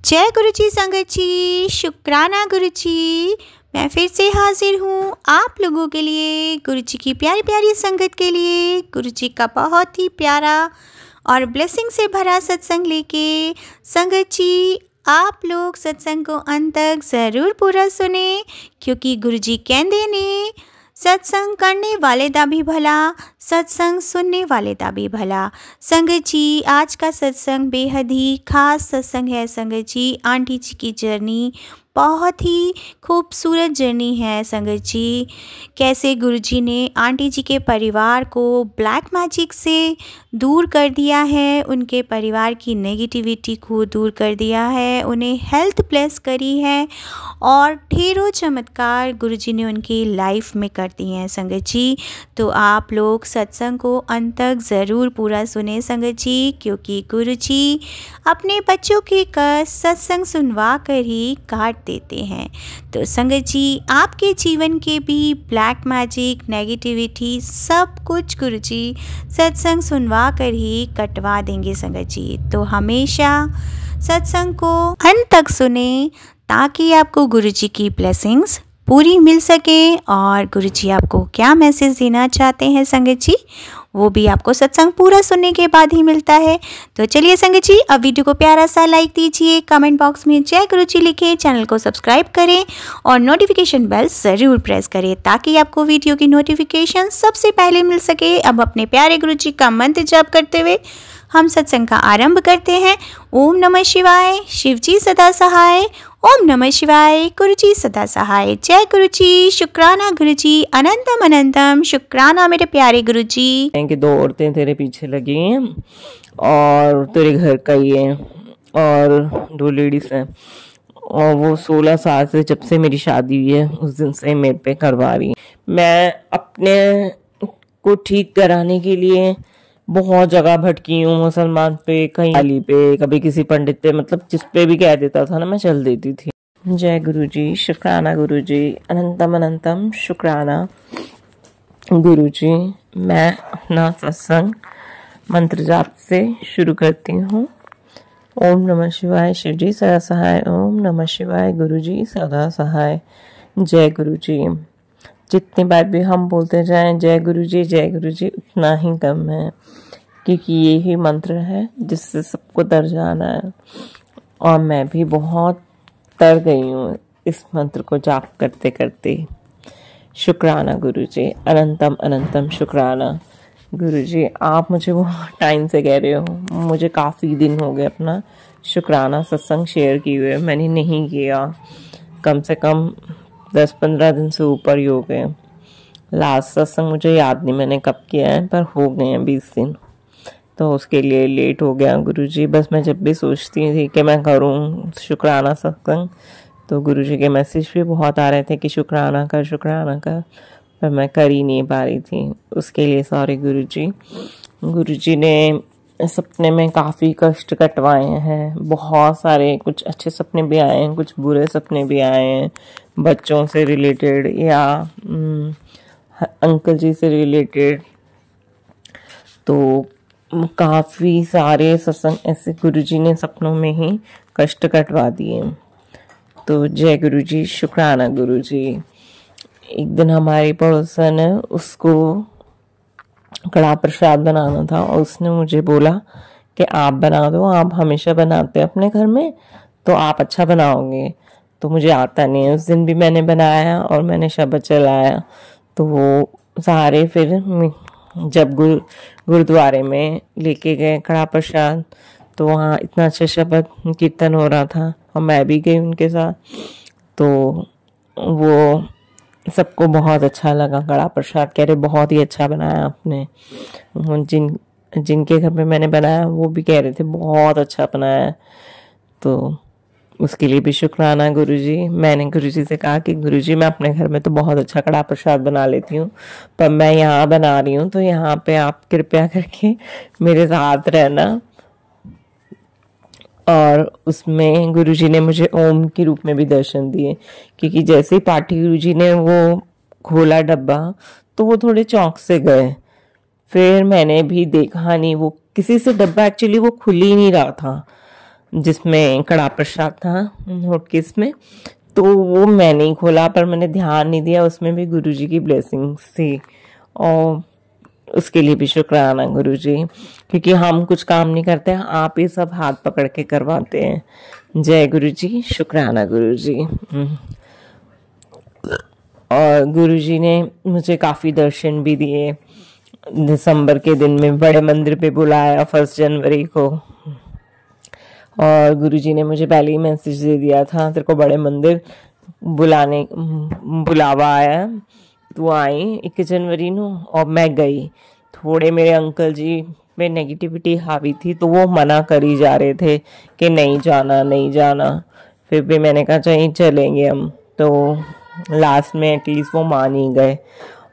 जय गुरु जी संगत जी, शुक्राना गुरु जी। मैं फिर से हाजिर हूँ आप लोगों के लिए, गुरु जी की प्यारी प्यारी संगत के लिए। गुरु जी का बहुत ही प्यारा और ब्लेसिंग से भरा सत्संग लेके। संगत जी, आप लोग सत्संग को अंत तक ज़रूर पूरा सुने, क्योंकि गुरु जी कहते ने सत्संग करने वाले दा भी भला, सत्संग सुनने वाले दा भी भला। संगत जी, आज का सत्संग बेहद ही खास सत्संग है। संगत जी, आंटी जी की जर्नी बहुत ही खूबसूरत जर्नी है। संगत जी, कैसे गुरुजी ने आंटी जी के परिवार को ब्लैक मैजिक से दूर कर दिया है, उनके परिवार की नेगेटिविटी को दूर कर दिया है, उन्हें हेल्थ ब्लेस करी है और ढेरों चमत्कार गुरुजी ने उनकी लाइफ में कर दिए हैं। संगत जी, तो आप लोग सत्संग को अंत तक ज़रूर पूरा सुने संगत जी, क्योंकि गुरुजी अपने बच्चों के कष्ट सत्संग सुनवा कर ही काट देते हैं। तो संगत जी, आपके जीवन के भी ब्लैक मैजिक, नेगेटिविटी सब कुछ गुरुजी सत्संग सुनवा कर ही कटवा देंगे संगत जी। तो हमेशा सत्संग को अंत तक सुने, ताकि आपको गुरुजी की ब्लेसिंग्स पूरी मिल सके। और गुरुजी आपको क्या मैसेज देना चाहते हैं संगत जी, वो भी आपको सत्संग पूरा सुनने के बाद ही मिलता है। तो चलिए संगत जी, अब वीडियो को प्यारा सा लाइक दीजिए, कमेंट बॉक्स में जय गुरुजी लिखें, चैनल को सब्सक्राइब करें और नोटिफिकेशन बेल ज़रूर प्रेस करें, ताकि आपको वीडियो की नोटिफिकेशन सबसे पहले मिल सके। अब अपने प्यारे गुरुजी का मंत्र जाप करते हुए हम सत्संग का आरंभ करते हैं। ओम नमः शिवाय, शिवजी सदा सहाय। ओम नमः शिवाय, गुरुजी सदा सहाय। जय गुरुजी, शुक्राना गुरुजी, अनंतम अनंतम शुक्राना मेरे प्यारे गुरुजी। कि दो औरतें तेरे पीछे लगी हैं और तेरे घर का ही है और दो लेडीज हैं, और वो 16 साल से जब से मेरी शादी हुई है उस दिन से मेरे पे करवा रही है। मैं अपने को ठीक कराने के लिए बहुत जगह भटकी हूँ, मुसलमान पे, कहीं अली पे, कभी किसी पंडित पे, मतलब जिस पे भी कह देता था ना मैं चल देती थी। जय गुरुजी, शुक्राना गुरुजी, अनंतम अनंतम शुक्राना गुरुजी। मैं अपना सत्संग मंत्र जाप से शुरू करती हूँ। ओम नमः शिवाय, शिवजी सदा सहाय। ओम नमः शिवाय, गुरुजी सदा सहाय। जय गुरुजी। जितनी बार भी हम बोलते जाएं जय गुरुजी उतना ही कम है, क्योंकि ये ही मंत्र है जिससे सबको तर जाना है। और मैं भी बहुत तर गई हूँ इस मंत्र को जाप करते करते। शुक्राना गुरुजी, अनंतम अनंतम शुक्राना गुरुजी। आप मुझे बहुत टाइम से कह रहे हो, मुझे काफ़ी दिन हो गए अपना शुक्राना सत्संग शेयर किए हुए, मैंने नहीं किया। कम से कम 10-15 दिन से ऊपर ही हो गए। लास्ट सत्संग मुझे याद नहीं मैंने कब किया है, पर हो गए हैं 20 दिन, तो उसके लिए लेट हो गया गुरुजी। बस मैं जब भी सोचती थी कि मैं करूं शुक्राना सत्संग, तो गुरुजी के मैसेज भी बहुत आ रहे थे कि शुक्राना कर, पर मैं कर ही नहीं पा रही थी। उसके लिए सॉरी गुरुजी। गुरुजी ने सपने में काफ़ी कष्ट कटवाए हैं, बहुत सारे, कुछ अच्छे सपने भी आए हैं, कुछ बुरे सपने भी आए हैं, बच्चों से रिलेटेड या अंकल जी से रिलेटेड। तो काफ़ी सारे सत्संग ऐसे गुरुजी ने सपनों में ही कष्ट कटवा दिए। तो जय गुरुजी, शुक्राना गुरुजी। एक दिन हमारी पड़ोसन है, उसको कड़ा प्रसाद बनाना था और उसने मुझे बोला कि आप बना दो, आप हमेशा बनाते हैं अपने घर में, तो आप अच्छा बनाओगे। तो मुझे आता नहीं है। उस दिन भी मैंने बनाया और मैंने शब्द चलाया। तो वो सारे फिर जब गुरुद्वारे में लेके गए कड़ा प्रसाद, तो वहाँ इतना अच्छा शब्द कीर्तन हो रहा था और मैं भी गई उनके साथ। तो वो सबको बहुत अच्छा लगा कड़ा प्रसाद, कह रहे बहुत ही अच्छा बनाया आपने। जिनके घर में मैंने बनाया वो भी कह रहे थे बहुत अच्छा बनाया। तो उसके लिए भी शुक्राना गुरुजी। मैंने गुरुजी से कहा कि गुरुजी मैं अपने घर में तो बहुत अच्छा कड़ा प्रसाद बना लेती हूँ, पर मैं यहाँ बना रही हूँ, तो यहाँ पे आप कृपया करके मेरे साथ रहना। और उसमें गुरुजी ने मुझे ओम के रूप में भी दर्शन दिए, क्योंकि जैसे ही पाठी गुरुजी ने वो खोला डब्बा तो वो थोड़े चौंक से गए। फिर मैंने भी देखा नहीं, वो किसी से डब्बा एक्चुअली वो खुल ही नहीं रहा था, जिसमें कड़ा प्रसाद था हॉटकेस में, तो वो मैंने ही खोला, पर मैंने ध्यान नहीं दिया, उसमें भी गुरुजी की ब्लेसिंग्स थी। और उसके लिए भी शुक्राना गुरुजी, क्योंकि हम कुछ काम नहीं करते हैं, आप ही सब हाथ पकड़ के करवाते हैं। जय गुरुजी, शुक्राना गुरुजी। और गुरुजी ने मुझे काफ़ी दर्शन भी दिए। दिसंबर के दिन में बड़े मंदिर पे बुलाया 1 जनवरी को, और गुरुजी ने मुझे पहले ही मैसेज दे दिया था, तेरे को बड़े मंदिर बुलावा आया, तू आई 1 जनवरी नो। और मैं गई। थोड़े मेरे अंकल जी में नेगेटिविटी हावी थी, तो वो मना कर ही जा रहे थे कि नहीं जाना नहीं जाना। फिर भी मैंने कहा चाहिए चलेंगे हम, तो लास्ट में एटलीस्ट वो मान ही गए।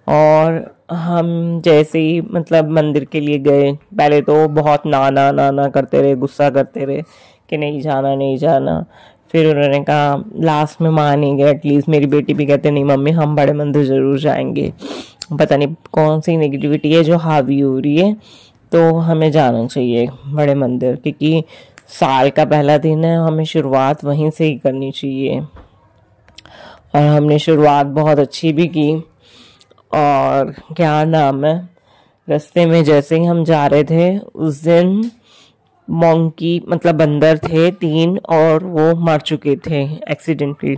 और हम जैसे ही मतलब मंदिर के लिए गए, पहले तो बहुत नाना नाना करते रहे, गुस्सा करते रहे कि नहीं जाना नहीं जाना। फिर उन्होंने कहा, लास्ट में मान ही गए। एटलीस्ट मेरी बेटी भी कहते नहीं मम्मी हम बड़े मंदिर ज़रूर जाएंगे। पता नहीं कौन सी नेगेटिविटी है जो हावी हो रही है, तो हमें जाना चाहिए बड़े मंदिर, क्योंकि साल का पहला दिन है, हमें शुरुआत वहीं से ही करनी चाहिए। और हमने शुरुआत बहुत अच्छी भी की। और क्या नाम है, रास्ते में जैसे ही हम जा रहे थे उस दिन मोंकी मतलब बंदर थे 3, और वो मर चुके थे एक्सीडेंटली।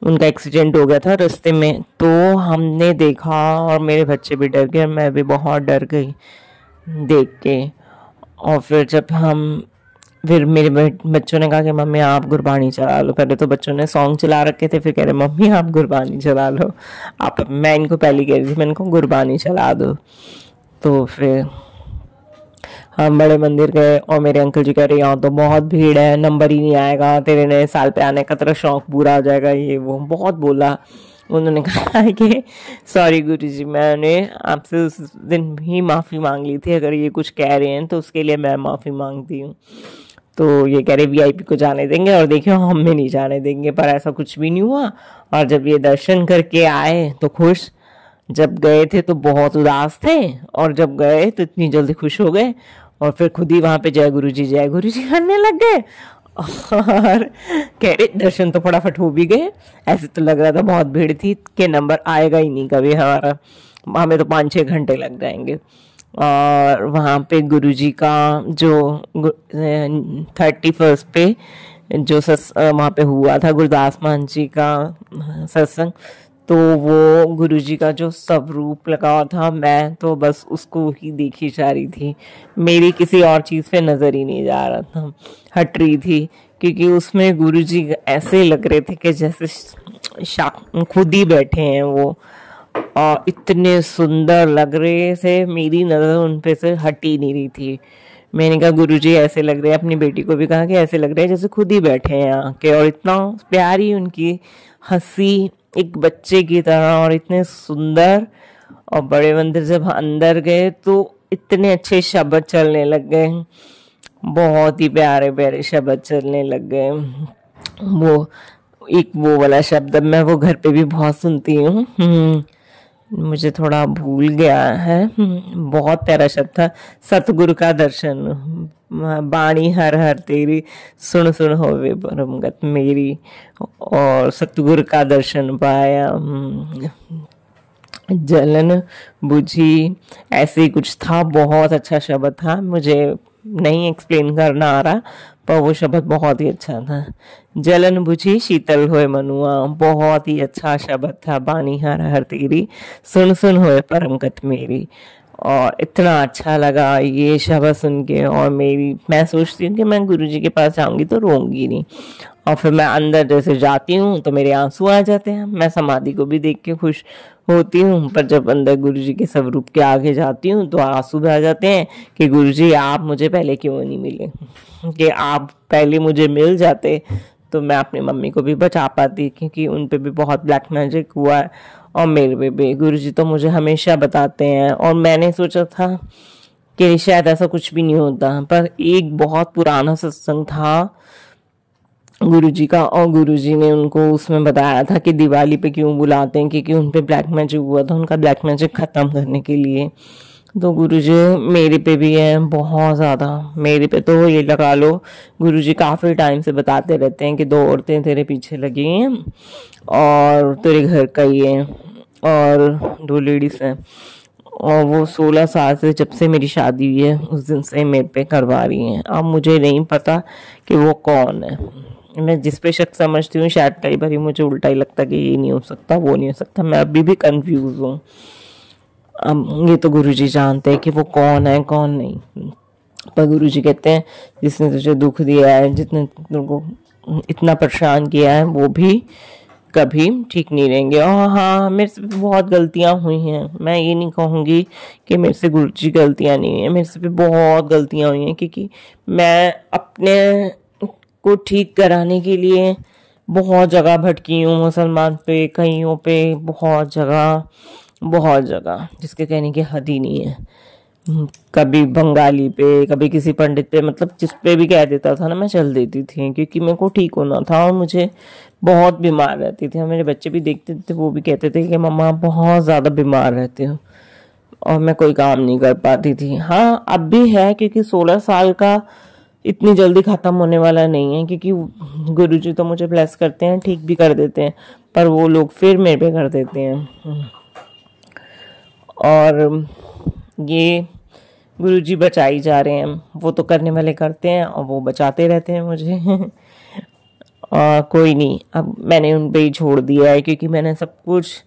उनका एक्सीडेंट हो गया था रास्ते में, तो हमने देखा और मेरे बच्चे भी डर गए, मैं भी बहुत डर गई देख के। और फिर मेरे बच्चों ने कहा कि मम्मी आप गुरबानी चला लो। पहले तो बच्चों ने सॉन्ग चला रखे थे, फिर कह रहे मम्मी आप गुरबानी चला लो। मैं इनको पहले कह रही थी, मैंने कहा गुरबानी चला दो। तो फिर हम बड़े मंदिर गए, और मेरे अंकल जी कह रहे यहाँ तो बहुत भीड़ है, नंबर ही नहीं आएगा, तेरे नए साल पे आने का तेरा शौक पूरा हो जाएगा, ये वो बहुत बोला। उन्होंने कहा कि सॉरी गुरुजी, मैंने आपसे उस दिन भी माफ़ी मांग ली थी, अगर ये कुछ कह रहे हैं तो उसके लिए मैं माफ़ी मांगती हूँ। तो ये कह रहे VIP को जाने देंगे, और देखियो हमें नहीं जाने देंगे, पर ऐसा कुछ भी नहीं हुआ। और जब ये दर्शन करके आए तो खुश, जब गए थे तो बहुत उदास थे, और जब गए तो इतनी जल्दी खुश हो गए, और फिर खुद ही वहाँ पे जय गुरु जी करने लग गए। और कह रहे दर्शन तो फटाफट हो भी गए। ऐसे तो लग रहा था बहुत भीड़ थी कि नंबर आएगा ही नहीं कभी हमारा, हमें तो 5-6 घंटे लग जाएंगे। और वहाँ पे गुरुजी का जो 31 पे जो वहाँ पे हुआ था गुरदास मान जी का सत्संग, तो वो गुरुजी का जो स्वरूप लगा था, मैं तो बस उसको ही देखी जा रही थी, मेरी किसी और चीज़ पे नज़र ही नहीं जा रहा था, हट रही थी। क्योंकि उसमें गुरुजी ऐसे लग रहे थे कि जैसे खुद ही बैठे हैं वो, और इतने सुंदर लग रहे थे, मेरी नज़र उन पे से हट ही नहीं रही थी। मैंने कहा गुरुजी ऐसे लग रहे हैं, अपनी बेटी को भी कहा कि ऐसे लग रहे हैं जैसे खुद ही बैठे हैं आके, और इतना प्यारी उनकी हंसी एक बच्चे की तरह, और इतने सुंदर। और बड़े मंदिर जब अंदर गए तो इतने अच्छे शब्द चलने लग गए, बहुत ही प्यारे प्यारे शब्द चलने लग गए। वो वाला शब्द मैं वो घर पे भी बहुत सुनती हूँ, मुझे थोड़ा भूल गया है, बहुत प्यारा शब्द था, सतगुरु का दर्शन, बाणी हर हर तेरी, सुन सुन होवे परमगत मेरी, और सतगुरु का दर्शन पाया, जलन बुझी, ऐसे ही कुछ था। बहुत अच्छा शब्द था, मुझे नहीं एक्सप्लेन करना आ रहा, पर वो शब्द बहुत ही अच्छा था। जलन बुझी शीतल होए मनुआ, बहुत ही अच्छा शब्द था। बानी हर हर तेरी, सुन सुन होए परमगत मेरी। और इतना अच्छा लगा ये शब्द सुन के, और मैं सोचती हूँ कि मैं गुरुजी के पास जाऊंगी तो रोऊंगी नहीं। और फिर मैं अंदर जैसे जाती हूँ तो मेरे आंसू आ जाते हैं, मैं समाधि को भी देख के खुश होती हूँ, पर जब अंदर गुरुजी के स्वरूप के आगे जाती हूँ तो आंसू भी आ जाते हैं कि गुरुजी आप मुझे पहले क्यों नहीं मिले, कि आप पहले मुझे मिल जाते तो मैं अपनी मम्मी को भी बचा पाती, क्योंकि उन पे भी बहुत ब्लैक मैजिक हुआ है, और मेरे पे भी। गुरुजी तो मुझे हमेशा बताते हैं, और मैंने सोचा था कि शायद ऐसा कुछ भी नहीं होता, पर एक बहुत पुराना सत्संग था गुरुजी का, और गुरुजी ने उनको उसमें बताया था कि दिवाली पे क्यों बुलाते हैं, क्योंकि उन पे ब्लैक मैजिक हुआ था, उनका ब्लैक मैजिक ख़त्म करने के लिए। तो गुरुजी मेरे पे भी है बहुत ज़्यादा। मेरे पे तो ये लगा लो, गुरुजी काफ़ी टाइम से बताते रहते हैं कि 2 औरतें तेरे पीछे लगी हैं और तेरे घर का ही है, और 2 लेडीज हैं, और वो 16 साल से जब से मेरी शादी हुई है उस दिन से मेरे पे करवा रही हैं। अब मुझे नहीं पता कि वो कौन है। मैं जिस पे शक समझती हूँ शायद कई बार मुझे उल्टा ही लगता है कि ये नहीं हो सकता, वो नहीं हो सकता। मैं अभी भी कंफ्यूज हूँ। अब ये तो गुरुजी जानते हैं कि वो कौन है कौन नहीं, पर गुरुजी कहते हैं जिसने तुझे दुख दिया है, जिसने तुमको इतना परेशान किया है, वो भी कभी ठीक नहीं रहेंगे। और हाँ, मेरे से भी बहुत गलतियां हुई हैं। मैं ये नहीं कहूँगी कि मेरे से गुरुजी गलतियां नहीं हुई हैं, मेरे से भी बहुत गलतियां हुई हैं, क्योंकि मैं अपने को ठीक कराने के लिए बहुत जगह भटकी हूँ, मुसलमान पे, कईयों पे, बहुत जगह जिसके कहने की हद ही नहीं है। कभी बंगाली पे, कभी किसी पंडित पे, मतलब जिस पे भी कह देता था ना मैं चल देती थी, क्योंकि मेरे को ठीक होना था और मुझे बहुत बीमार रहती थी। और मेरे बच्चे भी देखते थे, वो भी कहते थे कि मम्मा बहुत ज़्यादा बीमार रहते हो, और मैं कोई काम नहीं कर पाती थी। हाँ, अब भी है, क्योंकि 16 साल का इतनी जल्दी ख़त्म होने वाला नहीं है, क्योंकि गुरुजी तो मुझे ब्लेस करते हैं, ठीक भी कर देते हैं, पर वो लोग फिर मेरे पे कर देते हैं। और ये गुरुजी बचाई जा रहे हैं, वो तो करने वाले करते हैं और वो बचाते रहते हैं मुझे। और कोई नहीं, अब मैंने उन पे ही छोड़ दिया है, क्योंकि मैंने सब कुछ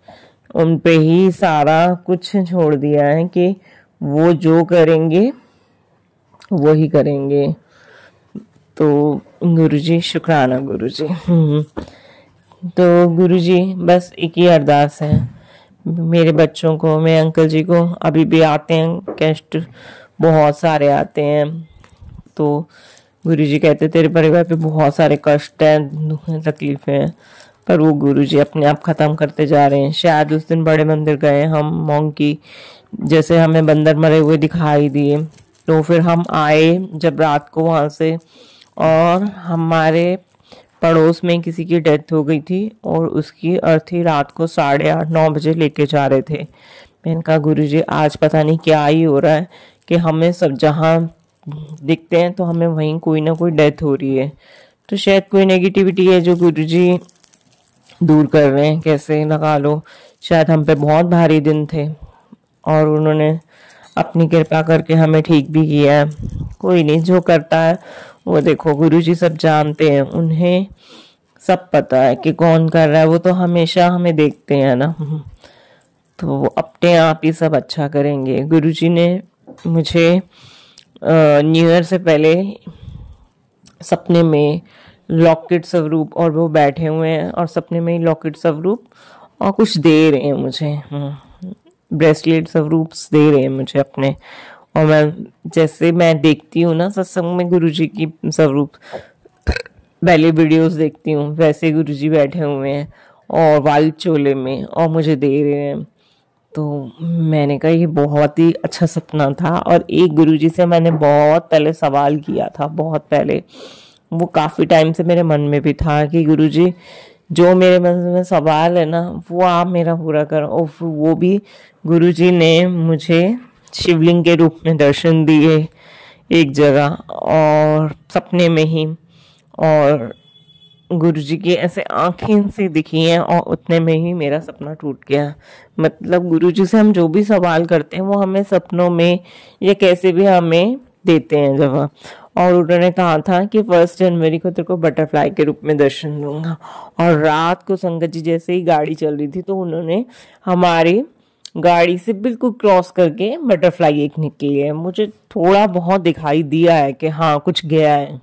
उन पे ही सारा कुछ छोड़ दिया है कि वो जो करेंगे वो ही करेंगे। तो गुरुजी शुक्राना गुरुजी। तो गुरुजी बस एक ही अरदास है, मेरे बच्चों को, मेरे अंकल जी को अभी भी आते हैं कष्ट, बहुत सारे आते हैं। तो गुरुजी कहते तेरे परिवार पे बहुत सारे कष्ट हैं, तकलीफें हैं, पर वो गुरुजी अपने आप ख़त्म करते जा रहे हैं। शायद उस दिन बड़े मंदिर गए हम, मोंकी जैसे हमें बंदर मरे हुए दिखाई दिए, तो फिर हम आए जब रात को वहाँ से, और हमारे पड़ोस में किसी की डेथ हो गई थी और उसकी अर्थी रात को 8:30-9 बजे लेके जा रहे थे। मैंने कहा गुरुजी आज पता नहीं क्या ही हो रहा है कि हमें सब जहाँ दिखते हैं तो हमें वहीं कोई ना कोई डेथ हो रही है। तो शायद कोई नेगेटिविटी है जो गुरुजी दूर कर रहे हैं, कैसे लगा लो। शायद हम पे बहुत भारी दिन थे और उन्होंने अपनी कृपा करके हमें ठीक भी किया है। कोई नहीं, जो करता है वो देखो गुरुजी सब जानते हैं, उन्हें सब पता है कि कौन कर रहा है। वो तो हमेशा हमें देखते हैं ना, तो वो अपने आप ही सब अच्छा करेंगे। गुरुजी ने मुझे न्यू ईयर से पहले सपने में लॉकेट स्वरूप, और वो बैठे हुए हैं और सपने में ही लॉकेट स्वरूप और कुछ दे रहे हैं मुझे, ब्रेसलेट स्वरूप दे रहे हैं मुझे अपने। और मैं जैसे मैं देखती हूँ ना सत्संग में गुरुजी की स्वरूप, पहले वीडियोस देखती हूँ, वैसे गुरुजी बैठे हुए हैं और वाइट चोले में और मुझे दे रहे हैं। तो मैंने कहा ये बहुत ही अच्छा सपना था। और एक गुरुजी से मैंने बहुत पहले सवाल किया था, बहुत पहले, वो काफ़ी टाइम से मेरे मन में भी था कि गुरुजी जो मेरे मन में सवाल है ना वो आप मेरा पूरा करो। और वो भी गुरुजी ने मुझे शिवलिंग के रूप में दर्शन दिए एक जगह और सपने में ही, और गुरुजी की ऐसे आंखें से दिखी हैं और उतने में ही मेरा सपना टूट गया। मतलब गुरुजी से हम जो भी सवाल करते हैं वो हमें सपनों में या कैसे भी हमें देते हैं जवाब। और उन्होंने कहा था कि 1 जनवरी को तेरे को बटरफ्लाई के रूप में दर्शन दूंगा। और रात को संगत जी जैसे ही गाड़ी चल रही थी तो उन्होंने हमारी गाड़ी से बिल्कुल क्रॉस करके बटरफ्लाई एक निकली है। मुझे थोड़ा बहुत दिखाई दिया है कि हाँ कुछ गया है,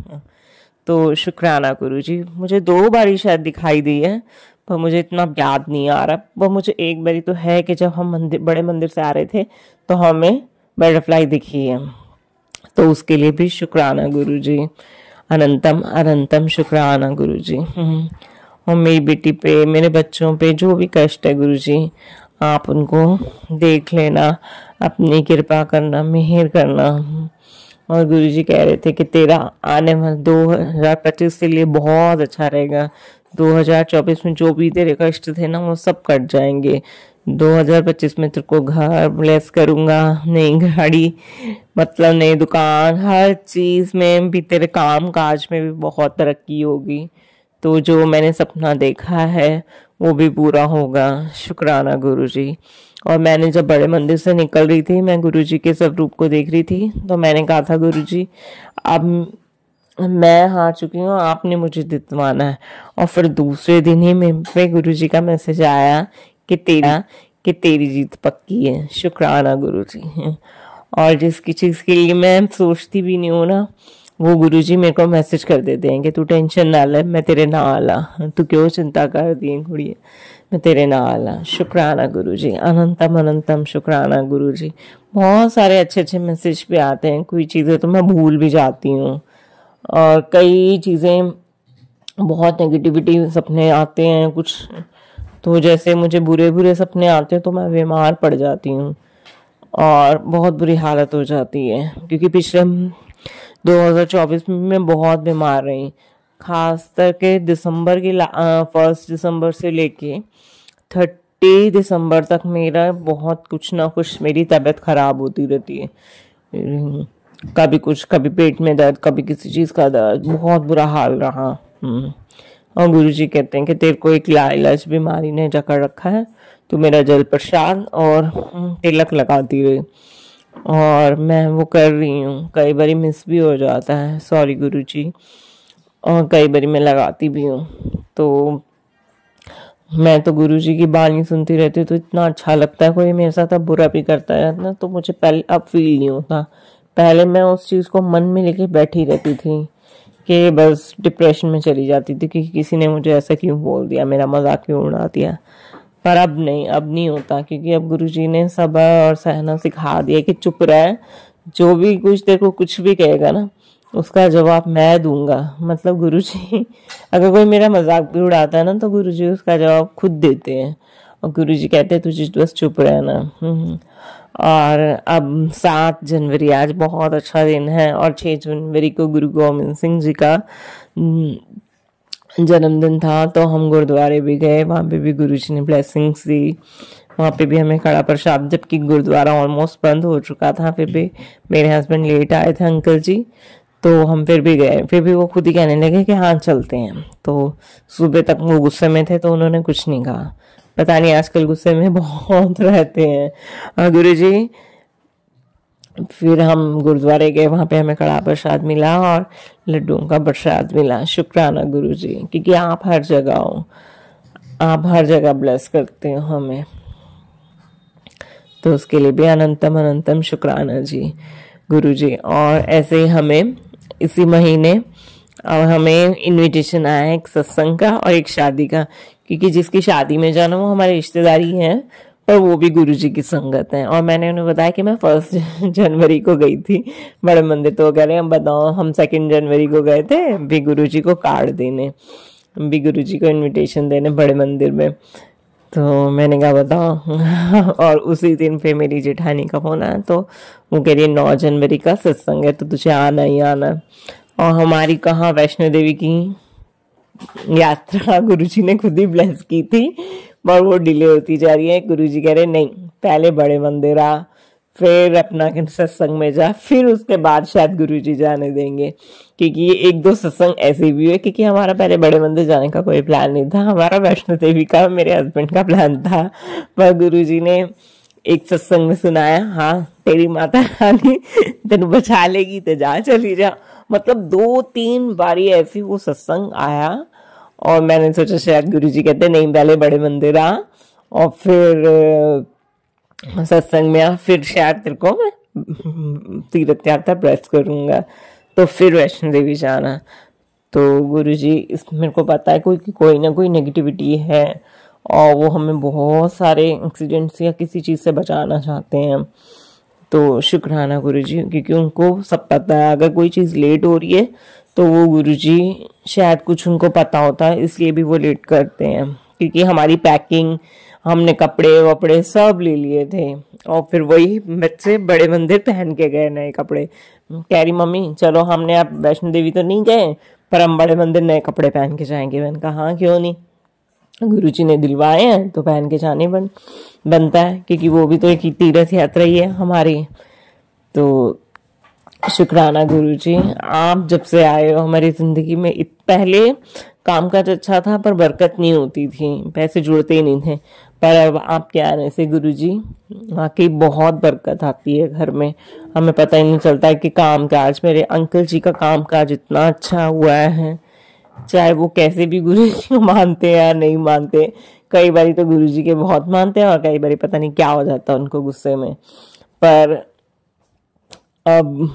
तो शुक्राना गुरुजी। मुझे 2 बारी शायद दिखाई दी है पर मुझे इतना याद नहीं आ रहा। पर मुझे एक बारी तो है कि जब हम बड़े मंदिर से आ रहे थे तो हमें बटरफ्लाई दिखी है, तो उसके लिए भी शुक्राना गुरुजी, अनंतम अनंतम शुक्राना गुरुजी। और मेरी बेटी पे, मेरे बच्चों पे जो भी कष्ट है गुरुजी आप उनको देख लेना, अपनी कृपा करना, मेहर करना। और गुरुजी कह रहे थे कि तेरा आने वाला 2025 के लिए बहुत अच्छा रहेगा। 2024 में जो भी तेरे कष्ट थे ना वो सब कट जाएंगे। 2025 में तेरे को घर ब्लेस करूंगा, नई गाड़ी, मतलब नई दुकान, हर चीज में भी, तेरे काम काज में भी बहुत तरक्की होगी। तो जो मैंने सपना देखा है वो भी पूरा होगा। शुक्राना गुरुजी। और मैंने जब बड़े मंदिर से निकल रही थी, मैं गुरुजी के स्वरूप को देख रही थी, तो मैंने कहा था गुरुजी अब मैं हार चुकी हूँ, आपने मुझे जितवाना है। और फिर दूसरे दिन ही मेरे पे गुरुजी का मैसेज आया कि तेरी जीत पक्की है। शुक्राना गुरुजी। और जिसकी चीज के लिए मैं सोचती भी नहीं हूँ ना, वो गुरुजी मेरे को मैसेज कर देते हैं कि तू टेंशन ना ले, मैं तेरे नाल आ, तू क्यों चिंता कर दी कुड़िए, मैं तेरे नाल आ। शुक्राना गुरुजी, अनंतम अनंतम शुक्राना गुरुजी। बहुत सारे अच्छे अच्छे मैसेज भी आते हैं, कोई चीजें तो मैं भूल भी जाती हूँ, और कई चीजें बहुत नेगेटिविटी सपने आते हैं कुछ, तो जैसे मुझे बुरे बुरे सपने आते हैं तो मैं बीमार पड़ जाती हूँ और बहुत बुरी हालत हो जाती है। क्योंकि पिछले 2024 में मैं बहुत बीमार रही, खास करके दिसंबर के 1 दिसंबर से लेके 30 दिसंबर तक मेरा बहुत कुछ ना कुछ मेरी तबीयत खराब होती रहती है। कभी कुछ, कभी पेट में दर्द, कभी किसी चीज का दर्द, बहुत बुरा हाल रहा। और गुरुजी कहते हैं कि तेरे को एक लाइलाज बीमारी ने जकड़ रखा है, तू मेरा जल प्रसाद और तिलक लगाती रही। और मैं वो कर रही हूँ, कई बारी मिस भी हो जाता है, सॉरी गुरुजी, और कई बारी मैं लगाती भी हूँ। तो मैं तो गुरुजी की बात नहीं सुनती रहती हूँ, तो इतना अच्छा लगता है। कोई मेरे साथ अब बुरा भी करता है ना, तो मुझे पहले अब फील नहीं होता। पहले मैं उस चीज को मन में लेके बैठी रहती थी कि बस डिप्रेशन में चली जाती थी कि किसी ने मुझे ऐसा क्यों बोल दिया, मेरा मजाक क्यों उड़ा दिया। पर अब नहीं होता, क्योंकि अब गुरुजी ने सब्र और सहना सिखा दिया कि चुप रह, जो भी कुछ तेरे को कुछ भी कहेगा ना, उसका जवाब मैं दूंगा। मतलब गुरुजी अगर कोई मेरा मजाक भी उड़ाता है ना, तो गुरुजी उसका जवाब खुद देते हैं, और गुरुजी कहते हैं तुझे बस चुप रहना। और अब 7 जनवरी, आज बहुत अच्छा दिन है, और 6 जनवरी को गुरु गोविंद सिंह जी का जन्मदिन था, तो हम गुरुद्वारे भी गए, वहाँ पे भी गुरुजी ने ब्लेसिंग्स दी, वहाँ पे भी हमें कड़ा प्रसाद, जबकि गुरुद्वारा ऑलमोस्ट बंद हो चुका था, फिर भी मेरे हस्बैंड लेट आए थे अंकल जी, तो हम फिर भी गए। फिर भी वो खुद ही कहने लगे कि हाँ चलते हैं। तो सुबह तक वो गुस्से में थे, तो उन्होंने कुछ नहीं कहा। पता नहीं आजकल गुस्से में बहुत रहते हैं गुरुजी। फिर हम गुरुद्वारे गए, वहां पे हमें कड़ा प्रसाद मिला और लड्डुओं का प्रसाद मिला। शुक्राना गुरुजी, क्योंकि आप हर जगह हो, आप हर जगह ब्लेस करते हो हमें, तो उसके लिए भी अनंतम अनंतम शुक्राना जी गुरुजी। और ऐसे ही हमें इसी महीने अब हमें इनविटेशन आया है एक सत्संग का और एक शादी का, क्योंकि जिसकी शादी में जाना वो हमारे रिश्तेदारी हैं, पर वो भी गुरुजी की संगत है। और मैंने उन्हें बताया कि मैं 1 जनवरी को गई थी बड़े मंदिर, तो कह रहे हैं बताओ हम 2 जनवरी को गए थे भी गुरुजी को कार्ड देने, भी गुरुजी को इनविटेशन देने बड़े मंदिर में। तो मैंने कहा बताओ और उसी दिन पे मेरी जेठानी का फोन आया, तो वो कह रही है 9 जनवरी का सत्संग है, तो तुझे आना ही आना। और हमारी कहाँ वैष्णो देवी की यात्रा गुरुजी ने खुद ही ब्लेस की थी, पर वो डिले होती जा रही है। गुरुजी कह रहे नहीं, पहले बड़े मंदिर आ, फिर अपना सत्संग में जा, फिर उसके बाद शायद गुरुजी जाने देंगे। क्योंकि ये 1-2 सत्संग ऐसे भी हुए, क्योंकि हमारा पहले बड़े मंदिर जाने का कोई प्लान नहीं था, हमारा वैष्णो देवी का मेरे हस्बैंड का प्लान था। पर गुरुजी ने एक सत्संग में सुनाया, हाँ तेरी माता रानी तेन बचा लेगी तो जा, चली जा। मतलब 2-3 बारी ऐसी वो सत्संग आया, और मैंने सोचा शायद गुरुजी कहते नहीं पहले बड़े मंदिर आ और फिर सत्संग में आ, फिर शायद तेरे को मैं तीर्थ यात्रा ब्लेस करूंगा, तो फिर वैष्णो देवी जाना। तो गुरुजी इस मेरे को पता है कोई ना कोई नेगेटिविटी है, और वो हमें बहुत सारे एक्सीडेंट्स या किसी चीज से बचाना चाहते हैं। तो शुक्राना गुरुजी, क्योंकि उनको सब पता है, अगर कोई चीज लेट हो रही है तो वो गुरुजी शायद कुछ उनको पता होता है, इसलिए भी वो लेट करते हैं। क्योंकि हमारी पैकिंग, हमने कपड़े वपड़े सब ले लिए थे, और फिर वही बच्चे बड़े मंदिर पहन के गए नए कपड़े। कह रही मम्मी चलो, हमने अब वैष्णो देवी तो नहीं गए, पर हम बड़े मंदिर नए कपड़े पहन के जाएंगे। मैंने कहा हाँ क्यों नहीं, गुरुजी ने दिलवाए हैं तो पहन के जाने बनता है, क्योंकि वो भी तो एक तीर्थ यात्रा ही है हमारी। तो शुक्राना गुरुजी, आप जब से आए हो हमारी जिंदगी में। पहले कामकाज अच्छा था पर बरकत नहीं होती थी, पैसे जुड़ते ही नहीं थे, पर अब आपके आने से गुरुजी वाकई बहुत बरकत आती है घर में। हमें पता ही नहीं चलता है कि कामकाज, मेरे अंकल जी का कामकाज इतना अच्छा हुआ है, चाहे वो कैसे भी गुरुजी को मानते हैं या नहीं मानते। कई बारी तो गुरुजी के बहुत मानते हैं और कई बारी पता नहीं क्या हो जाता है उनको गुस्से में। पर अब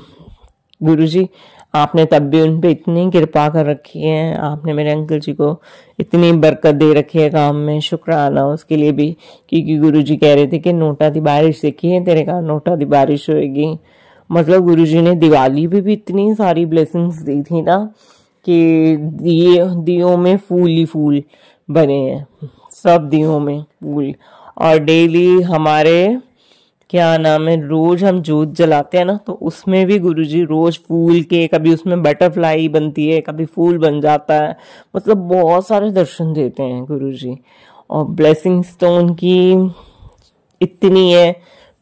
गुरुजी आपने तब भी उन पे इतनी कृपा कर रखी है, आपने मेरे अंकल जी को इतनी बरकत दे रखी है काम में, शुक्राना उसके लिए भी। क्योंकि गुरुजी कह रहे थे कि नोटा दी बारिश देखी है तेरे घर, नोटा दी बारिश होएगी। मतलब गुरुजी ने दिवाली पे भी इतनी सारी ब्लेसिंग्स दी थी ना कि दियों में फूल ही फूल बने हैं, सब दियों में फूल। और डेली हमारे क्या नाम है, रोज हम जोत जलाते हैं ना, तो उसमें भी गुरुजी रोज फूल के, कभी उसमें बटरफ्लाई बनती है, कभी फूल बन जाता है। मतलब बहुत सारे दर्शन देते हैं गुरुजी। और ब्लेसिंग्स तो उनकी इतनी है,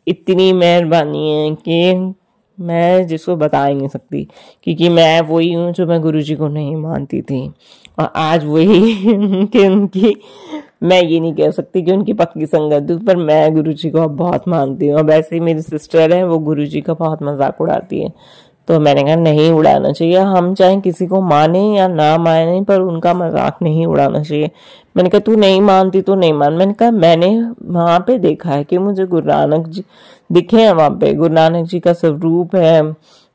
इतनी मेहरबानी है कि मैं जिसको बता ही नहीं सकती। क्योंकि मैं वही हूँ जो मैं गुरुजी को नहीं मानती थी, और आज वही कि उनकी, मैं ये नहीं कह सकती कि उनकी पक्की संगत हूँ, पर मैं गुरुजी को अब बहुत मानती हूँ। और वैसे ही मेरी सिस्टर है, वो गुरुजी का बहुत मजाक उड़ाती है, तो मैंने कहा नहीं उड़ाना चाहिए। हम चाहे किसी को माने या ना माने, पर उनका मजाक नहीं उड़ाना चाहिए। मैंने कहा तू नहीं मानती तो नहीं मान। मैंने कहा मैंने वहां पे देखा है कि मुझे गुरु नानक जी दिखे हैं, वहां पे गुरु नानक जी का स्वरूप है।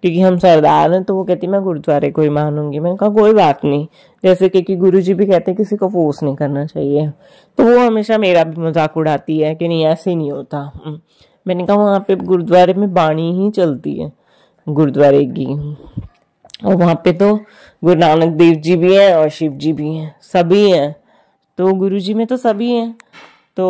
क्योंकि हम सरदार हैं, तो वो कहती मैं गुरुद्वारे को ही मानूंगी। मैंने कहा कोई बात नहीं, जैसे कि गुरु जी भी कहते हैं किसी को फोर्स नहीं करना चाहिए। तो वो हमेशा मेरा भी मजाक उड़ाती है कि नहीं ऐसे नहीं होता। मैंने कहा वहां पे गुरुद्वारे में बाणी ही चलती है गुरुद्वारे की, और वहां पे तो गुरु नानक देव जी भी हैं और शिव जी भी हैं, सभी हैं। तो गुरु जी में तो सभी हैं, तो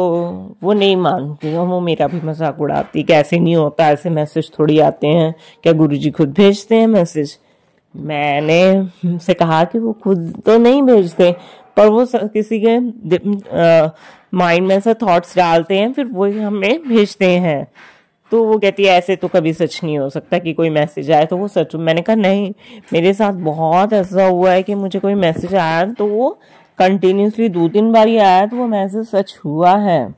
वो नहीं मानती और वो मेरा भी मजाक उड़ाती कि ऐसे नहीं होता, ऐसे मैसेज थोड़ी आते हैं, क्या गुरुजी खुद भेजते हैं मैसेज। मैंने से कहा कि वो खुद तो नहीं भेजते, पर वो किसी के माइंड में से थॉट्स डालते हैं, फिर वो हमें भेजते हैं। तो वो कहती है ऐसे तो कभी सच नहीं हो सकता कि कोई मैसेज आए तो वो सच। मैंने कहा नहीं, मेरे साथ बहुत ऐसा हुआ है कि मुझे कोई मैसेज आया तो वो कंटिन्यूसली 2-3 बार ही आया, तो वो मैसेज सच हुआ है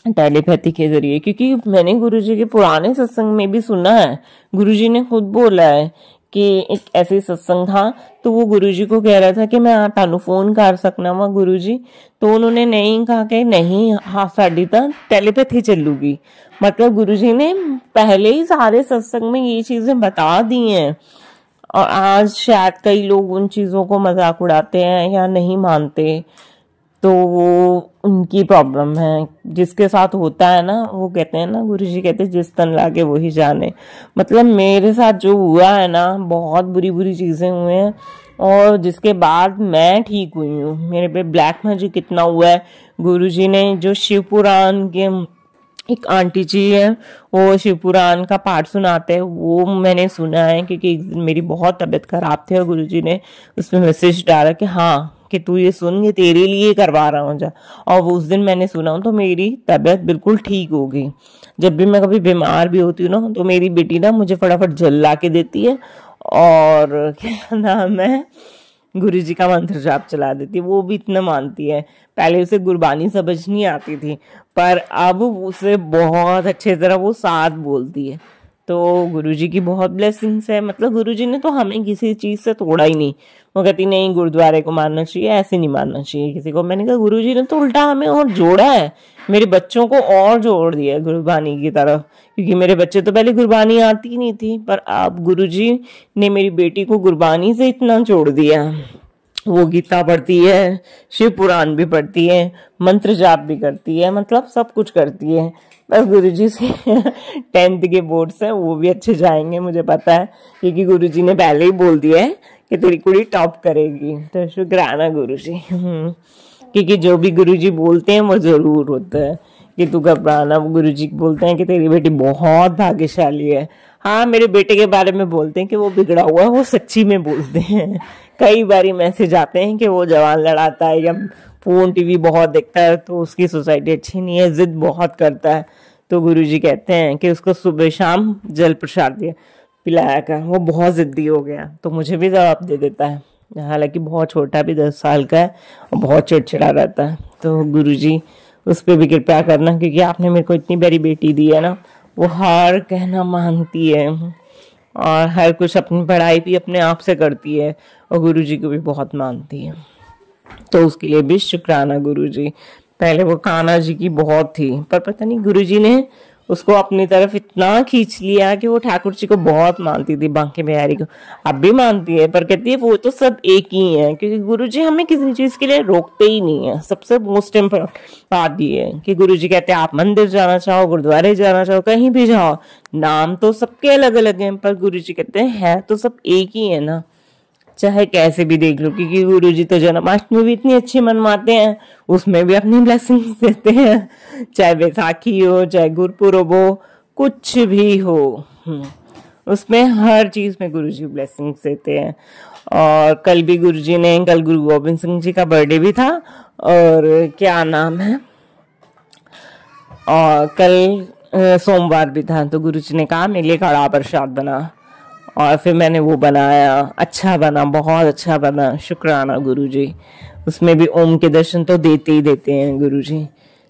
टेलीपैथी के जरिए। क्योंकि मैंने गुरुजी के पुराने सत्संग में भी सुना है, गुरुजी ने खुद बोला है कि एक ऐसे सत्संग था, तो वो गुरुजी को कह रहा था कि मैं तानू फोन कर सकना वा गुरुजी, तो उन्होंने नहीं कहा कि नहीं हाँ साड़ी तो टेलीपैथी चलूगी। मतलब गुरुजी ने पहले ही सारे सत्संग में ये चीजें बता दी हैं, और आज शायद कई लोग उन चीजों को मजाक उड़ाते हैं या नहीं मानते, तो वो उनकी प्रॉब्लम है। जिसके साथ होता है ना, वो कहते हैं ना, गुरुजी कहते हैं जिस तन लागे वही जाने। मतलब मेरे साथ जो हुआ है ना, बहुत बुरी बुरी चीजें हुए हैं, और जिसके बाद मैं ठीक हुई हूँ। मेरे पे ब्लैक मैजिक कितना हुआ है। गुरुजी ने जो शिव पुराण के एक आंटी जी है, वो शिव पुराण का पाठ सुनाते हैं, वो मैंने सुना है। क्योंकि मेरी बहुत तबीयत खराब थी और गुरुजी ने उसमें मैसेज डाला कि हाँ कि तू ये सुन, ये तेरे लिए करवा रहा हूँ जा। और वो उस दिन मैंने सुना, तो मेरी तबीयत बिल्कुल ठीक हो गई। जब भी मैं कभी बीमार भी होती हूँ ना, तो मेरी बेटी ना मुझे फटाफट जल ला के देती है, और क्या नाम है, गुरुजी का मंत्र जाप चला देती है। वो भी इतना मानती है। पहले उसे गुरबानी समझ नहीं आती थी, पर अब उसे बहुत अच्छे तरह वो साथ बोलती है। तो गुरुजी की बहुत ब्लेसिंग्स है। मतलब गुरुजी ने तो हमें किसी चीज से तोड़ा ही नहीं। वो कहती नहीं गुरुद्वारे को मानना चाहिए, ऐसे नहीं मानना चाहिए किसी को। मैंने कहा गुरुजी ने तो उल्टा हमें और जोड़ा है, मेरे बच्चों को और जोड़ दिया है गुरबानी की तरफ। क्योंकि मेरे बच्चे तो पहले गुरबानी आती ही नहीं थी, पर अब गुरुजी ने मेरी बेटी को गुरबानी से इतना जोड़ दिया। वो गीता पढ़ती है, शिव पुराण भी पढ़ती है, मंत्र जाप भी करती है, मतलब सब कुछ करती है। बस गुरुजी से 10th के बोर्ड्स हैं, वो भी अच्छे जाएंगे मुझे पता है, क्योंकि गुरुजी ने पहले ही बोल दिया है कि तेरी कुड़ी टॉप करेगी। तो शुक्राना गुरुजी, क्योंकि जो भी गुरुजी बोलते हैं वो जरूर होता है कि तू घबराना। वो गुरुजी बोलते हैं कि तेरी बेटी बहुत भाग्यशाली है। हाँ, मेरे बेटे के बारे में बोलते हैं कि वो बिगड़ा हुआ है, वो सच्ची में बोलते हैं कई बारी मैसेज आते हैं कि वो जवान लड़ाता है या फोन टीवी बहुत देखता है तो उसकी सोसाइटी अच्छी नहीं है, जिद बहुत करता है। तो गुरुजी कहते हैं कि उसको सुबह शाम जल प्रसाद दिया पिलाया कर, वो बहुत जिद्दी हो गया। तो मुझे भी जवाब दे देता है, हालांकि बहुत छोटा भी 10 साल का है और बहुत चिड़चिड़ा रहता है। तो गुरुजी उस पर भी कृपया करना, क्योंकि आपने मेरे को इतनी बड़ी बेटी दी है ना, वो हर कहना मानती है और हर कुछ, अपनी पढ़ाई भी अपने आप से करती है और गुरुजी को भी बहुत मानती है। तो उसके लिए भी शुक्राना गुरुजी। पहले वो कान्हा जी की बहुत थी, पर पता नहीं गुरुजी ने उसको अपनी तरफ इतना खींच लिया कि वो ठाकुर जी को बहुत मानती थी, बांके बिहारी को। अब भी मानती है, पर कहती है वो तो सब एक ही है, क्योंकि गुरुजी हमें किसी चीज के लिए रोकते ही नहीं है। सबसे मोस्ट इम्पोर्टेंट बात ये है कि गुरुजी कहते हैं आप मंदिर जाना चाहो, गुरुद्वारे जाना चाहो, कहीं भी जाओ, नाम तो सबके अलग अलग हैं, पर गुरुजी कहते हैं है तो सब एक ही है ना, चाहे कैसे भी देख लो। क्योंकि गुरुजी तो जन्माष्टमी भी इतनी अच्छी मनवाते हैं, उसमें भी अपनी ब्लेसिंग्स देते हैं, चाहे बैसाखी हो, चाहे गुरपुरब हो, कुछ भी हो, उसमें हर चीज में गुरुजी ब्लेसिंग्स देते हैं। और कल भी गुरुजी ने, कल गुरु गोबिंद सिंह जी का बर्थडे भी था, और क्या नाम है, और कल सोमवार भी था। तो गुरुजी ने कहा मेरे लिए कड़ा प्रसाद बना, और फिर मैंने वो बनाया, अच्छा बना, बहुत अच्छा बना, शुक्राना गुरुजी। उसमें भी ओम के दर्शन तो देते ही देते हैं गुरुजी।